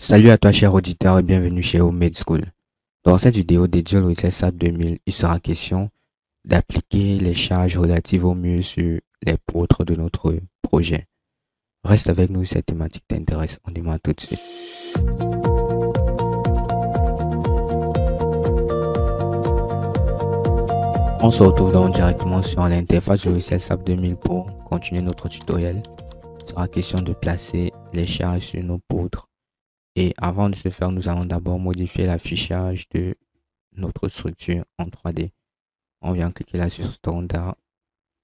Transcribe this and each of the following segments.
Salut à toi cher auditeur et bienvenue chez Homemade School. Dans cette vidéo dédiée au logiciel SAP 2000, il sera question d'appliquer les charges relatives au mur sur les poutres de notre projet. Reste avec nous si cette thématique t'intéresse. On démarre tout de suite. On se retrouve donc directement sur l'interface du logiciel SAP 2000 pour continuer notre tutoriel. Il sera question de placer les charges sur nos poutres. Et avant de ce faire, nous allons d'abord modifier l'affichage de notre structure en 3D. On vient cliquer là sur Standard.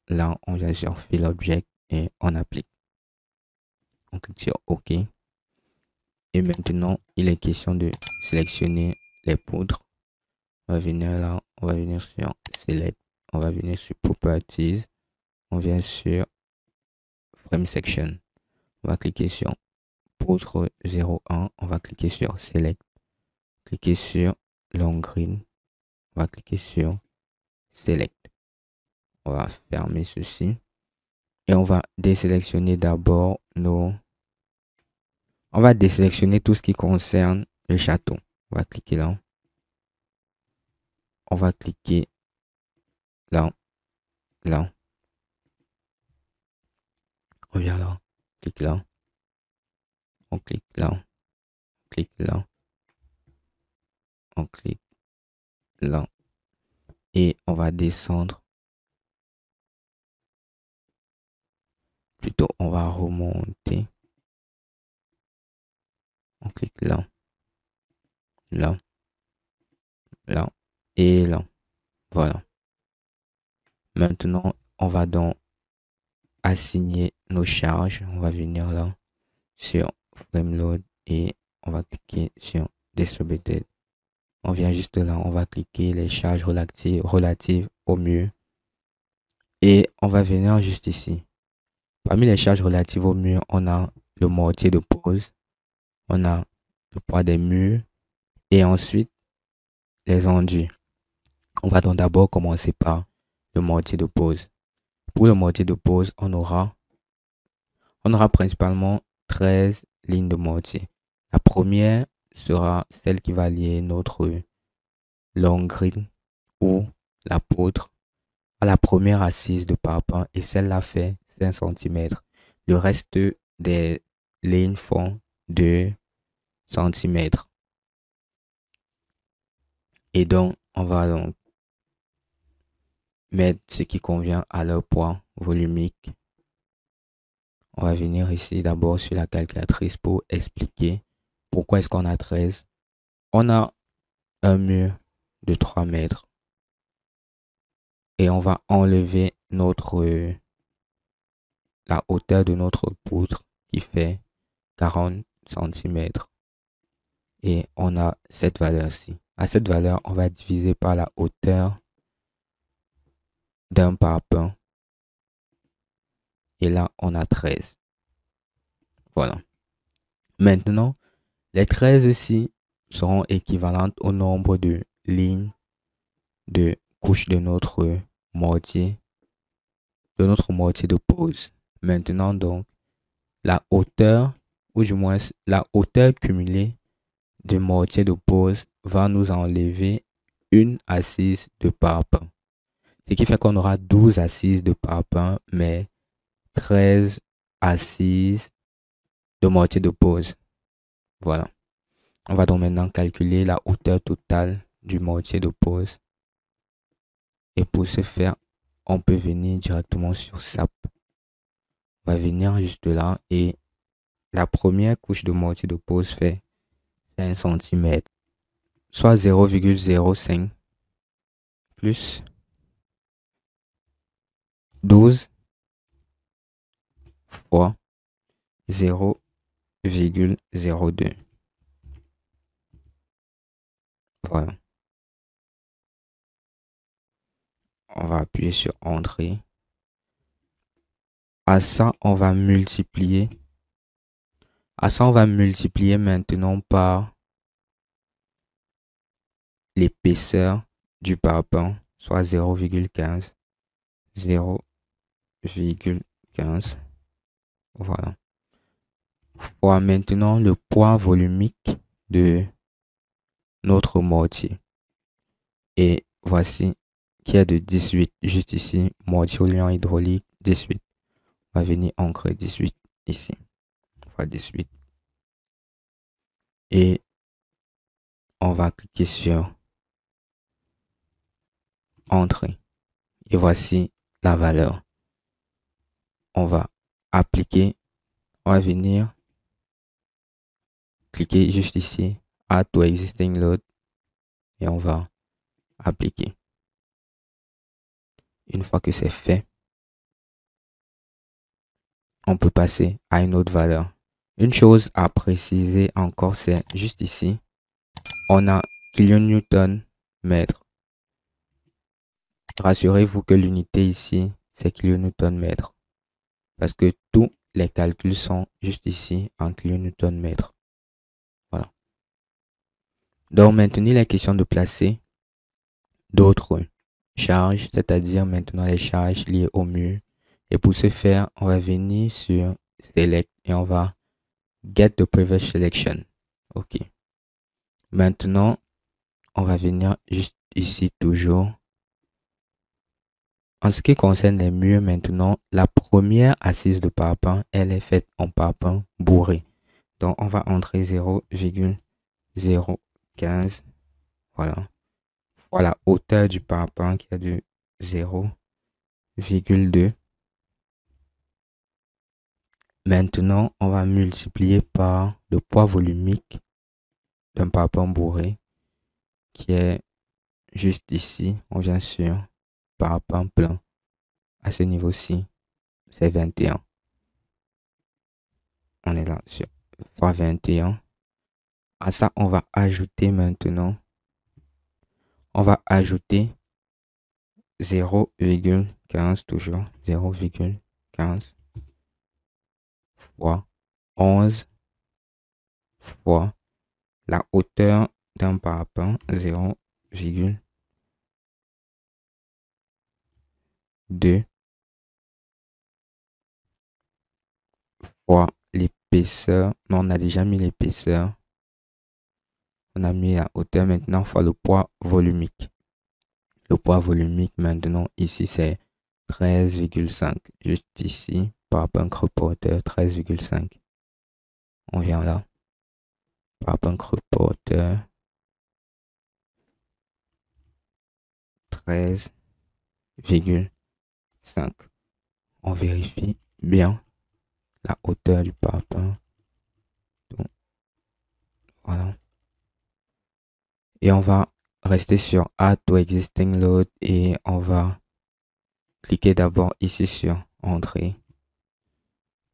Là, on vient sur Fill Object et on applique. On clique sur OK. Et maintenant, il est question de sélectionner les poutres. On va venir là, on va venir sur Select. On va venir sur Properties. On vient sur Frame Section. On va cliquer sur poutre 01. On va cliquer sur Select. Cliquer sur Long Green. On va cliquer sur Select. On va fermer ceci. Et on va désélectionner d'abord nos... On va désélectionner tout ce qui concerne le château. On va cliquer là. On va cliquer là. Là. On vient là. Clique là. On clique là. On clique là. On clique là. Et on va descendre. Plutôt, on va remonter. On clique là. Là. Là. Et là. Voilà. Maintenant, on va donc assigner nos charges. On va venir là sur Frame Load et on va cliquer sur Distributed. On vient juste là, on va cliquer les charges relatives au mur et on va venir juste ici. Parmi les charges relatives au mur, on a le mortier de pose, on a le poids des murs et ensuite les enduits. On va donc d'abord commencer par le mortier de pose. Pour le mortier de pose, on aura principalement 13 lignes de mortier. La première sera celle qui va lier notre long green ou la poutre à la première assise de parpaing et celle-là fait 5 cm. Le reste des lignes font 2 cm. Et donc, on va donc mettre ce qui convient à leur poids volumique. On va venir ici d'abord sur la calculatrice pour expliquer pourquoi est-ce qu'on a 13. On a un mur de 3 mètres. Et on va enlever la hauteur de notre poutre qui fait 40 cm. Et on a cette valeur-ci. À cette valeur, on va diviser par la hauteur d'un parpaing. Et là, on a 13. Voilà. Maintenant, les 13 ici seront équivalentes au nombre de lignes de couches de notre mortier de pose. Maintenant, donc, la hauteur, ou du moins la hauteur cumulée du mortier de pose va nous enlever une assise de parpaing. Ce qui fait qu'on aura 12 assises de parpaing, mais 13 assises de mortier de pose. Voilà. On va donc maintenant calculer la hauteur totale du mortier de pose. Et pour ce faire, on peut venir directement sur SAP. On va venir juste là et la première couche de mortier de pose fait 5 cm, soit 0,05 plus 12 fois 0,02. Voilà. On va appuyer sur Entrée. À ça, on va multiplier. À ça, on va multiplier maintenant par l'épaisseur du parpaing, soit 0,15. 0,15. Voilà. fois maintenant le poids volumique de notre mortier. Et voici qu'il y a de 18 juste ici, mortier au liant hydraulique 18. On va venir ancrer 18 ici, fois 18. Et on va cliquer sur Entrée. Et voici la valeur. On va appliquer, on va venir cliquer juste ici, Add to Existing Load, et on va appliquer. Une fois que c'est fait, on peut passer à une autre valeur. Une chose à préciser encore, c'est juste ici, on a kilonewton mètre. Rassurez-vous que l'unité ici, c'est kilonewton mètre. Parce que tous les calculs sont juste ici en kilonewton mètre. Voilà. Donc maintenant, il est question de placer d'autres charges, c'est-à-dire maintenant les charges liées au mur. Et pour ce faire, on va venir sur Select et on va Get the previous selection. OK. Maintenant, on va venir juste ici toujours. En ce qui concerne les murs maintenant, la première assise de parpaing, elle est faite en parpaing bourré. Donc, on va entrer 0,015. Voilà. Fois la hauteur du parpaing qui est de 0,2. Maintenant, on va multiplier par le poids volumique d'un parpaing bourré qui est juste ici. On vient sur parpaing plein. À ce niveau-ci, c'est 21. On est là sur fois 21. À ça, on va ajouter maintenant. On va ajouter 0,15 toujours. 0,15 fois 11 fois la hauteur d'un parpaing 0,2 fois l'épaisseur. Non, on a déjà mis l'épaisseur. On a mis la hauteur maintenant fois le poids volumique. Le poids volumique maintenant ici c'est 13,5. Juste ici, parpaing reporter 13,5. On vient là. Parpaing reporter 13,5. On vérifie bien la hauteur du parpaing. Voilà. Et on va rester sur Add to Existing Load et on va cliquer d'abord ici sur Entrée.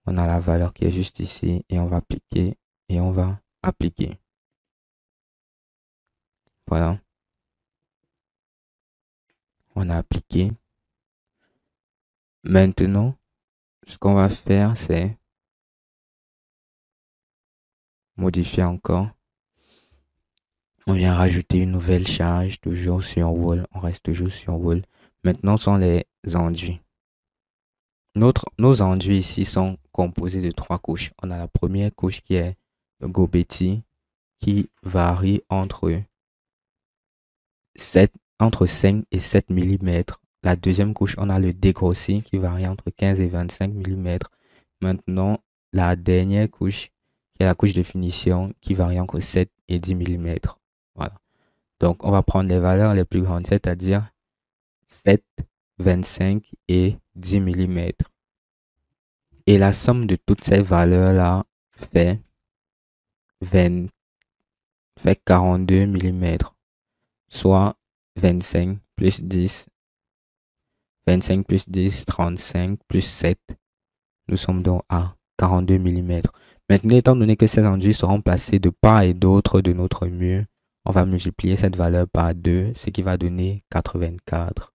On a la valeur qui est juste ici et on va appliquer et on va appliquer. Voilà. On a appliqué. Maintenant, ce qu'on va faire, c'est modifier encore. On vient rajouter une nouvelle charge, toujours sur Wall. On reste toujours sur Wall. Maintenant, sont les enduits. Nos enduits ici sont composés de 3 couches. On a la première couche qui est le Gobetti, qui varie entre 5 et 7 mm. La deuxième couche, on a le dégrossi qui varie entre 15 et 25 mm. Maintenant, la dernière couche, qui est la couche de finition, qui varie entre 7 et 10 mm. Voilà. Donc, on va prendre les valeurs les plus grandes, c'est-à-dire 7, 25 et 10 mm. Et la somme de toutes ces valeurs-là fait 42 mm, soit 25 plus 10, 25 plus 10, 35 plus 7. Nous sommes donc à 42 mm. Maintenant, étant donné que ces enduits seront placés de part et d'autre de notre mur, on va multiplier cette valeur par 2, ce qui va donner 84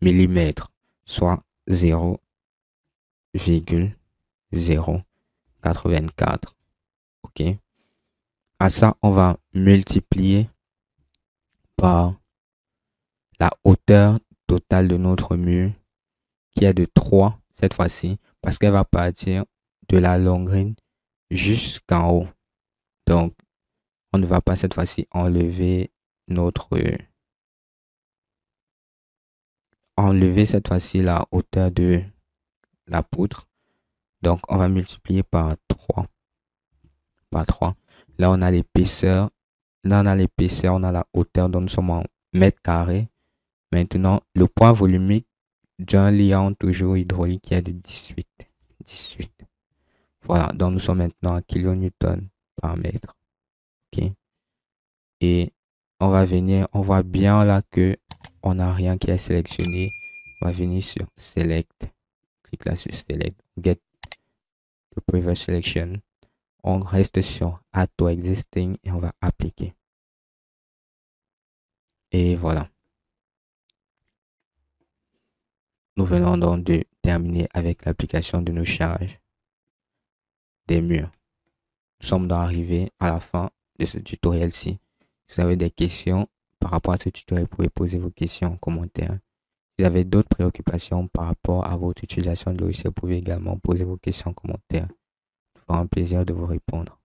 mm, soit 0,084. OK. À ça, on va multiplier par la hauteur totale de notre mur, qui est de 3 cette fois-ci, parce qu'elle va partir de la longrine jusqu'en haut. Donc, on ne va pas cette fois-ci enlever cette fois-ci la hauteur de la poutre. Donc, on va multiplier par 3. Par 3. Là, on a l'épaisseur. Là, on a l'épaisseur, on a la hauteur, donc nous sommes en mètres carrés. Maintenant, le poids volumique d'un liant toujours hydraulique qui est de 18. 18. Voilà, donc nous sommes maintenant à kilonewton par mètre. OK. Et on va venir, on voit bien là que on n'a rien qui est sélectionné. On va venir sur Select. Clique là sur Select. Get the previous selection. On reste sur Add to Existing et on va appliquer. Et voilà. Nous venons donc de terminer avec l'application de nos charges des murs. Nous sommes donc arrivés à la fin de ce tutoriel-ci. Si vous avez des questions par rapport à ce tutoriel, vous pouvez poser vos questions en commentaire. Si vous avez d'autres préoccupations par rapport à votre utilisation de logiciel, vous pouvez également poser vos questions en commentaire. Ce sera un plaisir de vous répondre.